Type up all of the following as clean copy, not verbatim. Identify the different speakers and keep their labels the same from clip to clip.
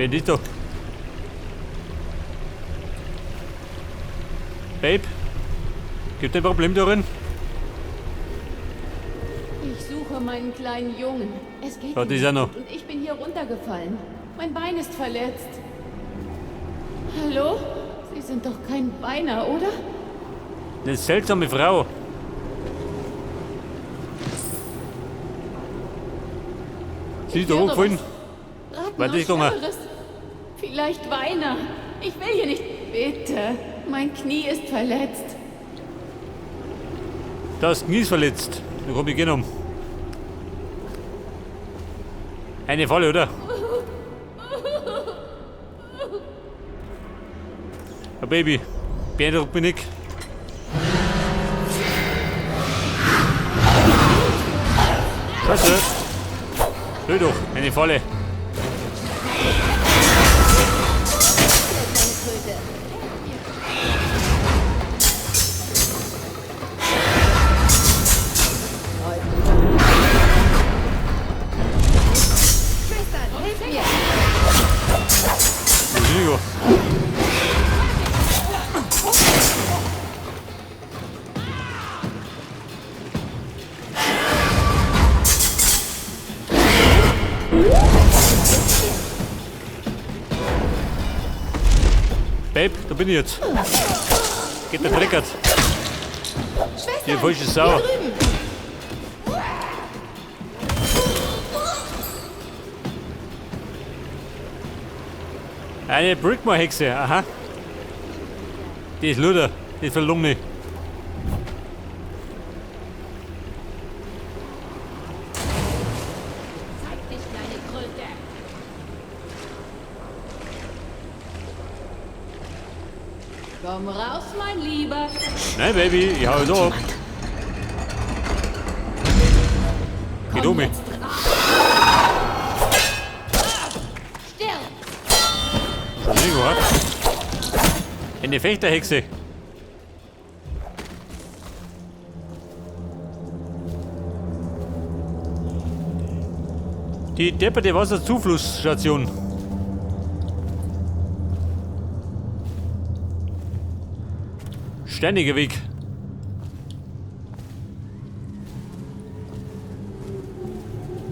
Speaker 1: Benito. Babe? Gibt ein Problem darin?
Speaker 2: Ich suche meinen kleinen Jungen. Es geht
Speaker 1: Oh,
Speaker 2: ihm
Speaker 1: die ist ja noch.
Speaker 2: gut und ich bin hier runtergefallen. Mein Bein ist verletzt. Hallo? Sie sind doch kein Beiner, oder?
Speaker 1: Eine seltsame Frau. Sie ist da
Speaker 2: höre
Speaker 1: hochgefallen.
Speaker 2: was. Raten
Speaker 1: Warte, ich
Speaker 2: auf
Speaker 1: komm mal.
Speaker 2: Schlimmeres. Vielleicht Weiner. Ich will hier nicht... Bitte. Mein Knie ist verletzt.
Speaker 1: Das Knie ist verletzt. Da komm ich gehen um. Eine Falle, oder? Ja, Baby. Beeindruckt mich nicht. Scheiße. Hör doch, eine Falle.
Speaker 2: Schwestern, hilf mir!
Speaker 1: Entschuldigung. Babe, da bin ich jetzt. Geht der Dreckert. Die falsche Sau. Eine Brickmore-Hexe, aha. Die ist Luder, die ist verlungen.
Speaker 2: Zeig dich, kleine Kröte! Komm raus, mein Lieber.
Speaker 1: Nein, Baby, ich hau jetzt ab. Geh um mich.
Speaker 2: Jetzt dran. Stirb!
Speaker 1: Entschuldigung, ha? Eine Fechterhexe. Die depperte Wasserzuflussstation. Steiniger Weg.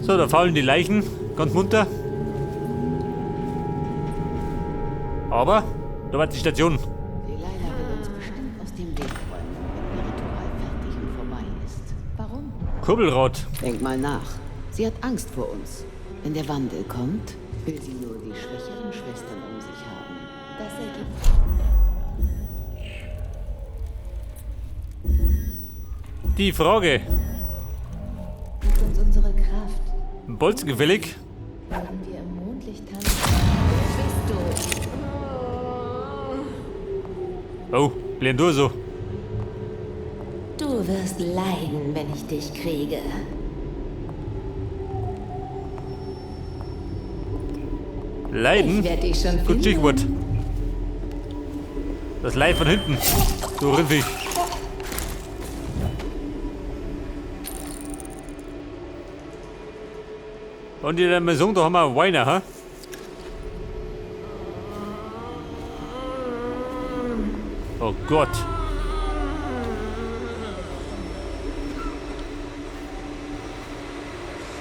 Speaker 1: So, da faulen die Leichen. Ganz munter. Aber, da war die Station.
Speaker 3: Delilah will uns bestimmt aus dem Weg räumen, wenn ihr Ritual fertig und vorbei ist.
Speaker 2: Warum?
Speaker 1: Kurbelrad.
Speaker 3: Denk mal nach. Sie hat Angst vor uns. Wenn der Wandel kommt, will sie nur die schwächeren Schwestern um sich haben.
Speaker 2: Das ergibt...
Speaker 1: Die Frage.
Speaker 3: Gib uns unsere Kraft,
Speaker 1: Bolzengefällig.
Speaker 3: während wir im Mondlicht tanzen. Wer bist du?
Speaker 1: Oh, bleib du so.
Speaker 3: Du wirst leiden, wenn ich dich kriege.
Speaker 1: Leiden?
Speaker 3: Ich werde dich schon
Speaker 1: Gut
Speaker 3: finden.
Speaker 1: Stichwort. Das Leid von hinten. Du Rindviech. Und in der Maison, da haben wir einen Weiner, ha? Oh Gott.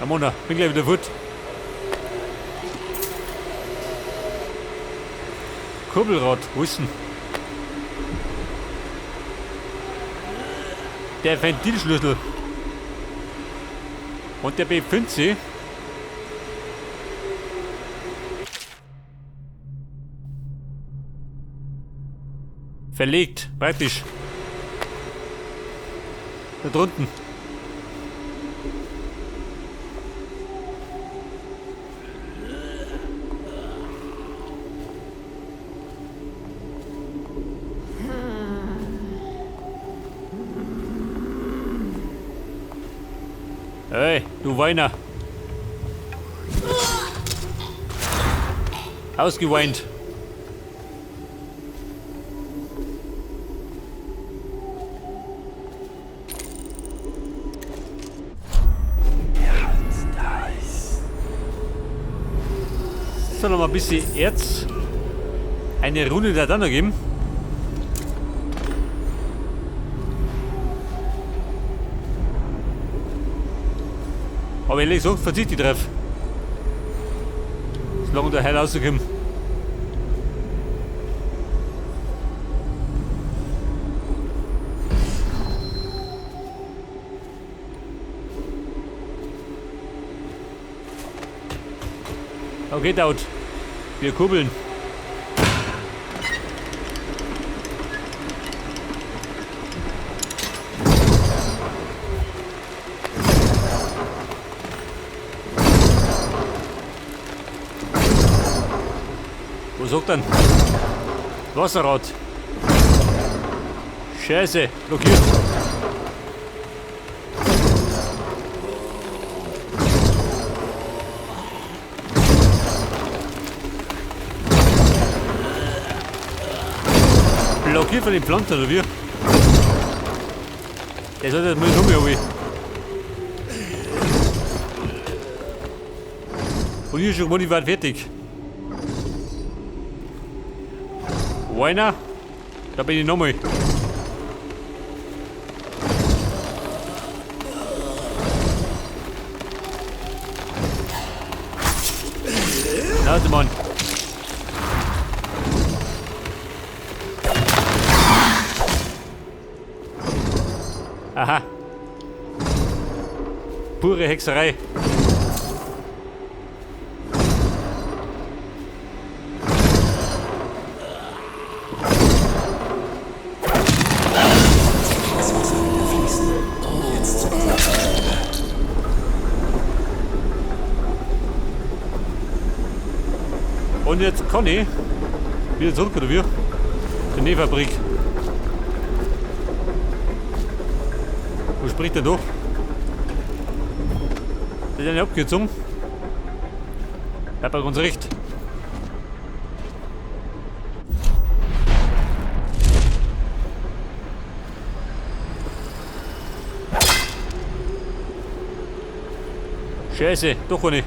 Speaker 1: Ramona, bin gleich wieder gut. Kurbelrad, wo ist denn? Der Ventilschlüssel. Und der befindet sich. Verlegt, praktisch. Da drunten. Hey, du Weiner. Ausgeweint. So, soll noch mal ein bisschen Erz. Eine Runde da dann noch geben. Aber ehrlich gesagt, verzichte ich drauf. Solange der Heil rauskommt. Okay, Daut. Wir kurbeln. Wo sagt dann? Wasserrad. Scheiße, blockiert. Blockiert von den Planten oder wie? Der soll jetzt mal um mich. Und hier ist schon mal fertig. Einer? Da bin ich nochmal. Warte, Mann. Aha. Pure Hexerei. Und jetzt kann ich wieder zurück, oder wie? Die Nähfabrik. Wo spricht der da? Das ist eine Abkürzung. Hat er ganz recht. Scheiße, doch nicht.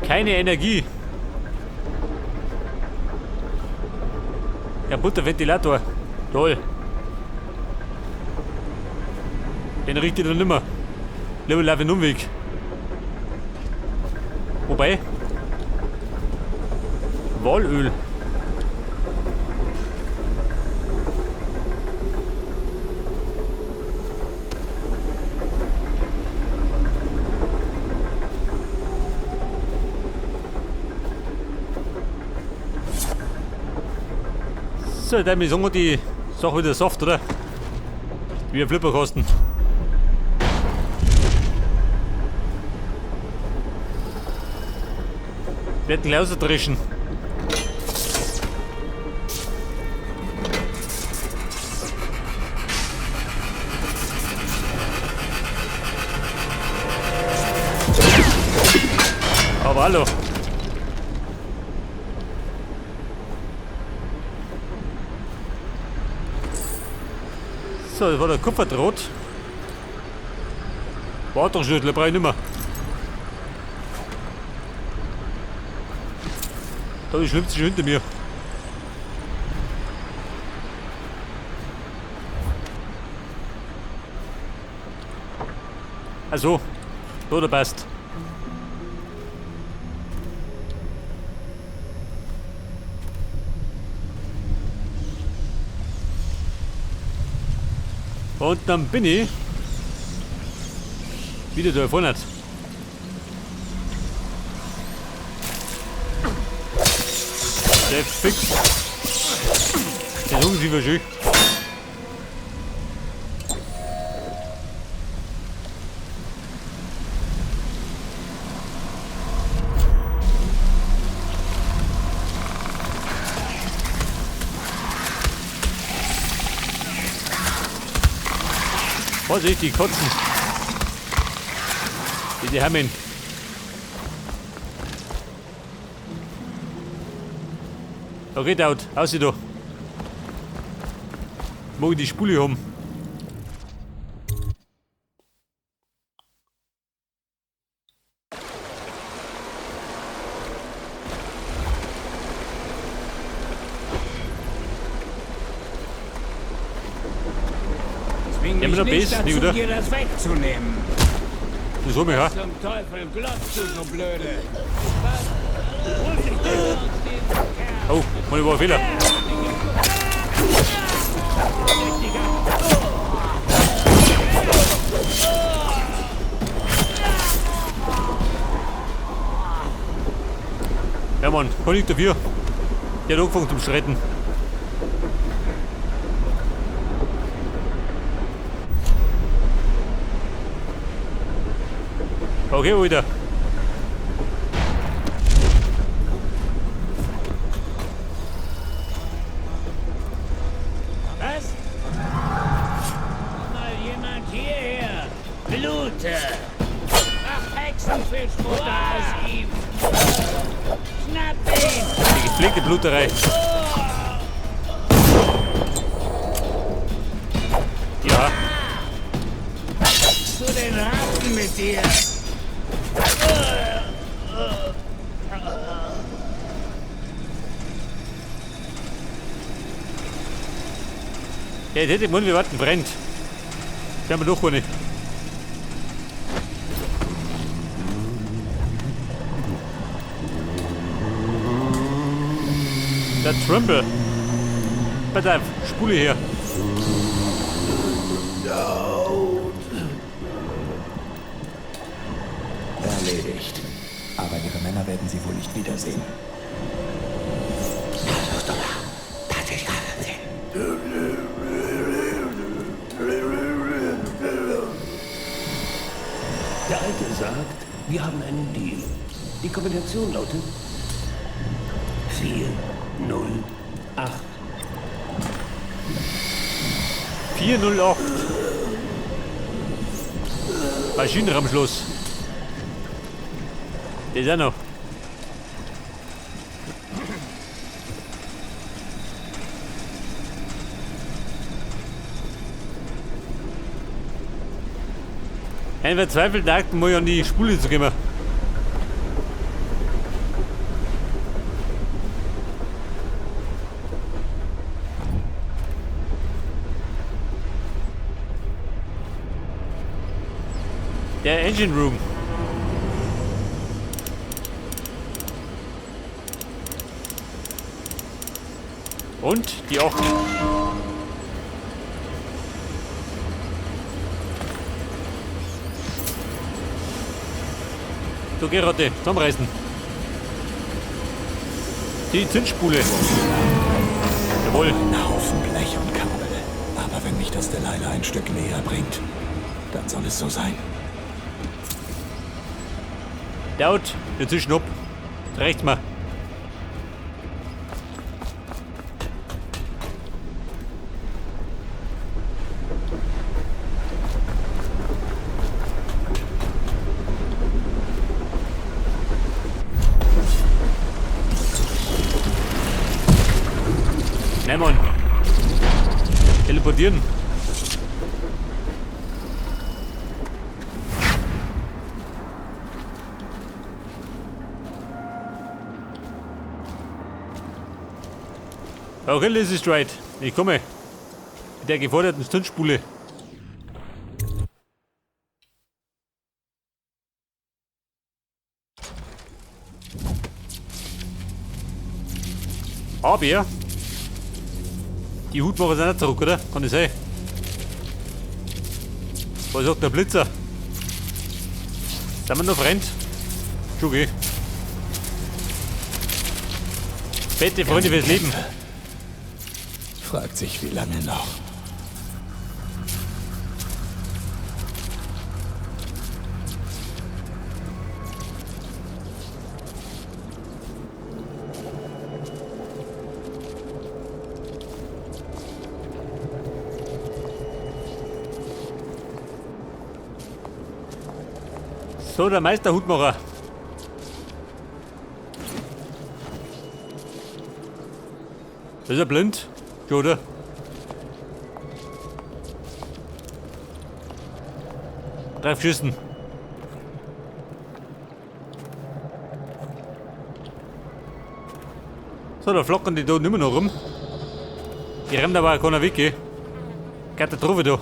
Speaker 1: Keine Energie. Kaputter Ventilator. Toll. Den riecht ich dann nimmer. Lieber laufe ich einen Umweg. Wobei. Walöl. So, dann ist die Sache wieder soft, oder? Wie ein Flipperkasten. Wird gleich rausdreschen. Aber hallo. So, das war der Kupferdraht. Wartungsschlüssel brauche ich nicht mehr. Da schwimmt sich hinter mir. Also, da passt. Und dann bin ich wieder da vorne. Der fix. Der ist irgendwie schön. Vorsicht, die kotzen. Die Hammen. Okay, Daut, aus da. Mag ich die Spule haben.
Speaker 4: Zwing
Speaker 1: Ja,
Speaker 4: mich
Speaker 1: aber der
Speaker 4: nicht
Speaker 1: Best,
Speaker 4: dazu,
Speaker 1: oder?
Speaker 4: dir das wegzunehmen.
Speaker 1: Das hab ich auch.
Speaker 4: Zum Teufel glotzt du so blöde.
Speaker 1: Oh, mal war ein Fehler. Ja, Mann, kann ich dafür. Der hat angefangen zum Schreiten. Okay, Alter.
Speaker 4: Was? Mal jemand hierher. Blute. Mach Hexenfischbutter aus ihm. Schnapp ihn.
Speaker 1: Die gepflegte Bluterei. Ja,
Speaker 4: Zu den Ratten mit dir.
Speaker 1: ja, jetzt hätte ich gemeint, wir warten brennt. Schauen wir doch eine. Der Trimble. Pass auf, Spule her.
Speaker 5: Erledigt. Aber ihre Männer werden sie wohl nicht wiedersehen.
Speaker 6: Der Alte sagt, wir haben einen Deal. Die Kombination lautet 408.
Speaker 1: 408. Maschinenraumschluss. Der ist auch noch. Ein verzweifelter Akt, mal an die Spule zu gehen. Der Engine Room. Und die 8. So, Gerotte, zusammenreißen. Die Zündspule. Jawohl.
Speaker 5: Ein Haufen Blech und Kabel. Aber wenn mich das Delilah ein Stück näher bringt, dann soll es so sein.
Speaker 1: Dort, dazwischen ab. Rechts mal. Nein, Mann. Teleportieren. Okay, das ist right. Ich komme. Mit der geforderten Zündspule. Aber die Hutmacher sind auch zurück, oder? Kann das sein? Was sagt der Blitzer? Sind wir noch Freund? Schon geh. Fette Freunde fürs Leben.
Speaker 5: Fragt sich, wie lange noch.
Speaker 1: So, der Meisterhutmacher. Ist er blind? Ja, oder? Drauf schießen. So, da flockern die da immer noch rum. Die rennt aber auch keiner weg. Geht der drauf da.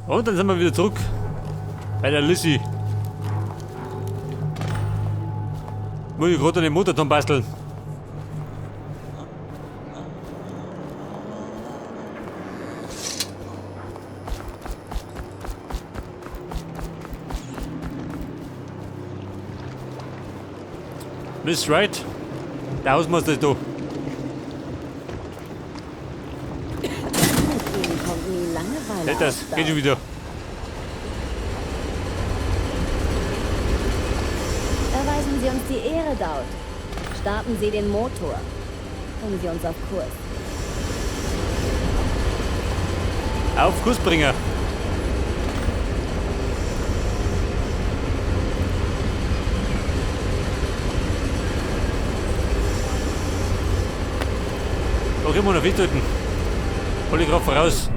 Speaker 1: Und dann sind wir wieder zurück bei der Lissy. Muss ich gerade an den Motor dran basteln. Miss Wright, der Hausmeister ist da.
Speaker 3: Mit ihnen kommt nie Langeweile
Speaker 1: Seht das,
Speaker 3: auf
Speaker 1: geht schon wieder.
Speaker 7: Erweisen Sie uns die Ehre, Daud. Starten Sie den Motor. Bringen Sie uns auf Kurs.
Speaker 1: Auf Kursbringer. Da können wir noch festhalten. Hol ich gerade voraus.